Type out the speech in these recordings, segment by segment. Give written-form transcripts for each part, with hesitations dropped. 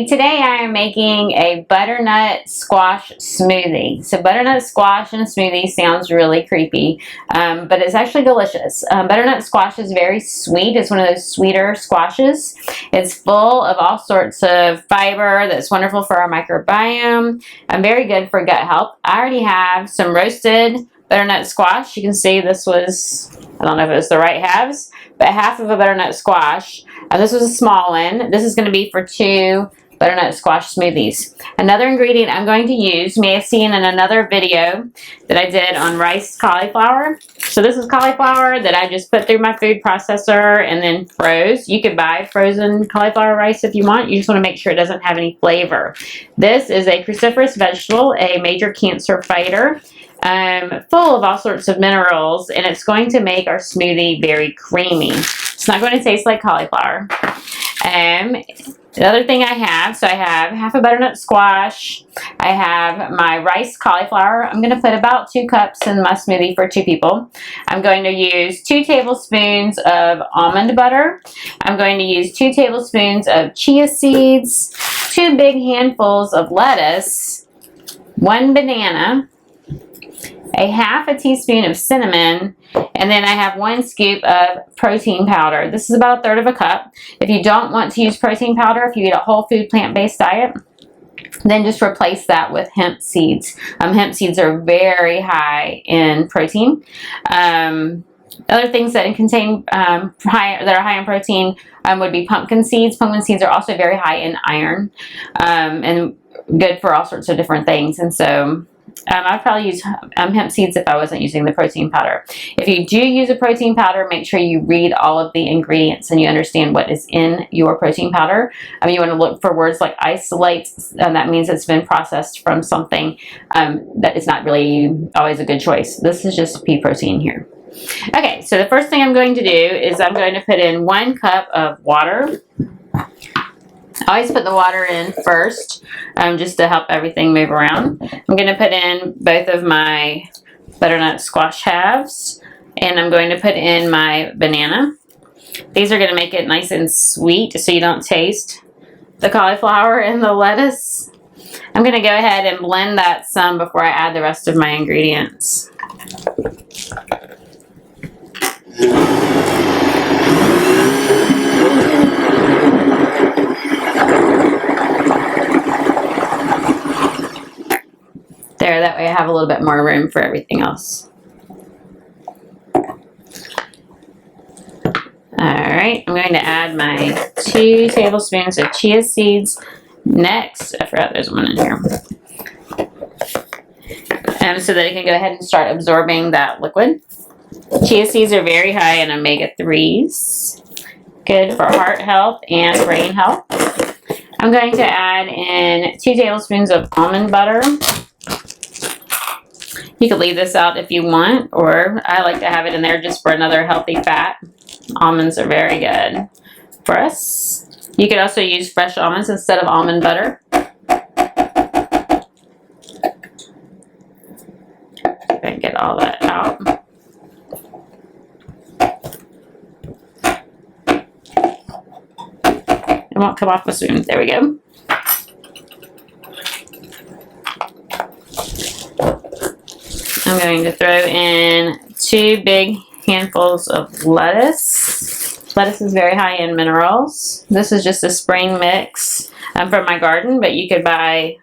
everybody. Today I am making a butternut squash smoothie. So butternut squash in a smoothie sounds really creepy, but it's actually delicious. Butternut squash is very sweet. It's one of those sweeter squashes. It's full of all sorts of fiber that's wonderful for our microbiome and very good for gut health. I already have some roasted butternut squash. You can see this was, I don't know if it was the right halves, but half of a butternut squash. This was a small one. This is going to be for 2 butternut squash smoothies. Another ingredient I'm going to use, you may have seen in another video that I did on rice cauliflower. So this is cauliflower that I just put through my food processor and then froze. You could buy frozen cauliflower rice if you want. You just want to make sure it doesn't have any flavor. This is a cruciferous vegetable, a major cancer fighter. Full of all sorts of minerals, and it's going to make our smoothie very creamy. It's not going to taste like cauliflower. The other thing I have, so I have half a butternut squash. I have my rice cauliflower. I'm going to put about 2 cups in my smoothie for 2 people. I'm going to use 2 tablespoons of almond butter. I'm going to use 2 tablespoons of chia seeds, 2 big handfuls of lettuce, 1 banana, a half a teaspoon of cinnamon, and then I have 1 scoop of protein powder. This is about 1/3 of a cup. If you don't want to use protein powder, if you eat a whole food plant-based diet, then just replace that with hemp seeds. Hemp seeds are very high in protein. Other things that contain that are high in protein would be pumpkin seeds. Pumpkin seeds are also very high in iron and good for all sorts of different things. And so I'd probably use hemp seeds if I wasn't using the protein powder. If you do use a protein powder, make sure you read all of the ingredients and you understand what is in your protein powder. You want to look for words like isolate, and that means it's been processed from something that is not really always a good choice. This is just pea protein here. Okay, so the first thing I'm going to do is I'm going to put in 1 cup of water. I always put the water in first, just to help everything move around. I'm going to put in both of my butternut squash halves, and I'm going to put in my banana. These are going to make it nice and sweet so you don't taste the cauliflower and the lettuce. I'm going to go ahead and blend that some before I add the rest of my ingredients. There, that way I have a little bit more room for everything else. Alright, I'm going to add my 2 tablespoons of chia seeds. Next, I forgot there's one in here. So that it can go ahead and start absorbing that liquid. Chia seeds are very high in omega-3s. Good for heart health and brain health. I'm going to add in 2 tablespoons of almond butter. You could leave this out if you want, or I like to have it in there just for another healthy fat. Almonds are very good for us. You could also use fresh almonds instead of almond butter. And get all that out. It won't come off the spoon. There we go. I'm going to throw in 2 big handfuls of lettuce. Lettuce is very high in minerals. This is just a spring mix from my garden, but you could buy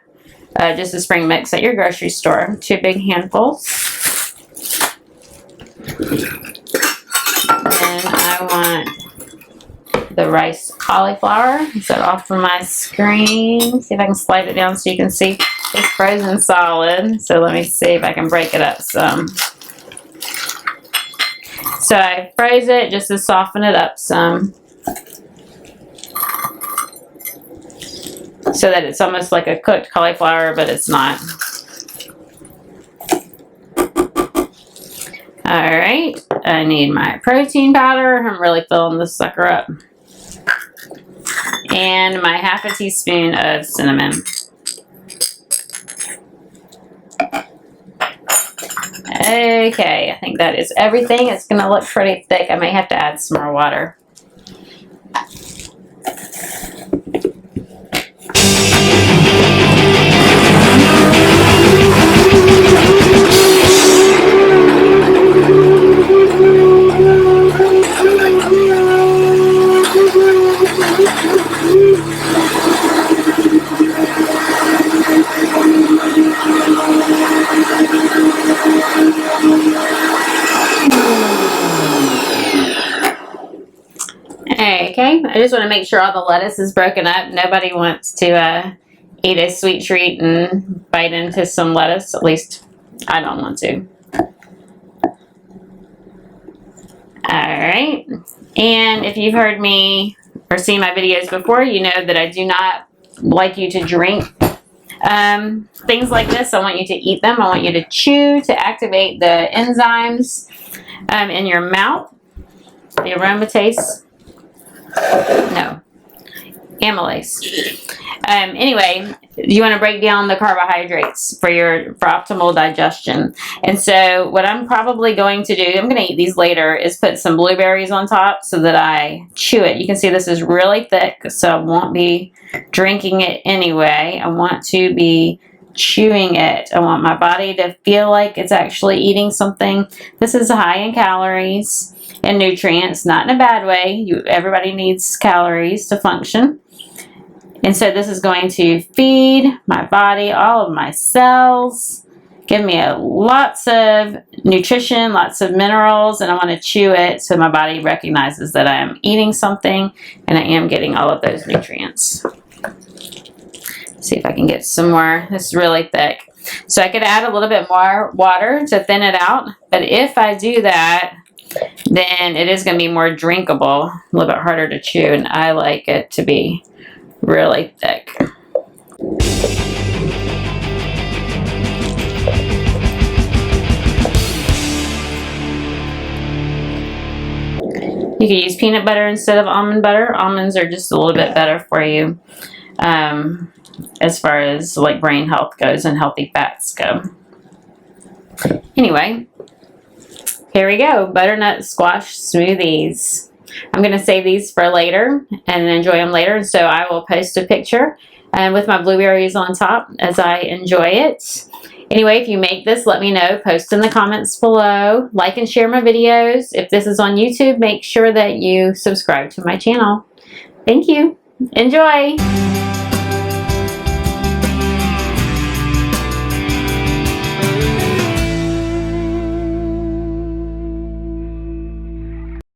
just a spring mix at your grocery store. 2 big handfuls. And I want the rice cauliflower. Is that off from my screen? See if I can slide it down so you can see. It's frozen solid, so let me see if I can break it up some. So I froze it just to soften it up some, so that it's almost like a cooked cauliflower, but it's not. Alright, I need my protein powder. I'm really filling this sucker up. And my half a teaspoon of cinnamon. Okay, I think that is everything. It's going to look pretty thick. I may have to add some more water. Okay, I just want to make sure all the lettuce is broken up. Nobody wants to eat a sweet treat and bite into some lettuce. At least I don't want to. Alright, and if you've heard me or seen my videos before, you know that I do not like you to drink things like this. I want you to eat them. I want you to chew to activate the enzymes in your mouth. The aromatase. No. Amylase. Anyway, you want to break down the carbohydrates for optimal digestion. And so what I'm probably going to do, I'm going to eat these later, is put some blueberries on top so that I chew it. You can see this is really thick, so I won't be drinking it anyway. I want to be chewing it. I want my body to feel like it's actually eating something. This is high in calories and nutrients, not in a bad way. Everybody needs calories to function. And so this is going to feed my body, all of my cells, give me lots of nutrition, lots of minerals, and I want to chew it so my body recognizes that I am eating something and I am getting all of those nutrients. See if I can get some more. This is really thick. So I could add a little bit more water to thin it out, but if I do that, then it is going to be more drinkable, a little bit harder to chew, and I like it to be really thick. You could use peanut butter instead of almond butter. Almonds are just a little bit better for you as far as like brain health goes and healthy fats go. Anyway, here we go. Butternut squash smoothies. I'm going to save these for later and enjoy them later. So I will post a picture with my blueberries on top as I enjoy it. Anyway, if you make this, let me know. Post in the comments below. Like and share my videos. If this is on YouTube, make sure that you subscribe to my channel. Thank you. Enjoy.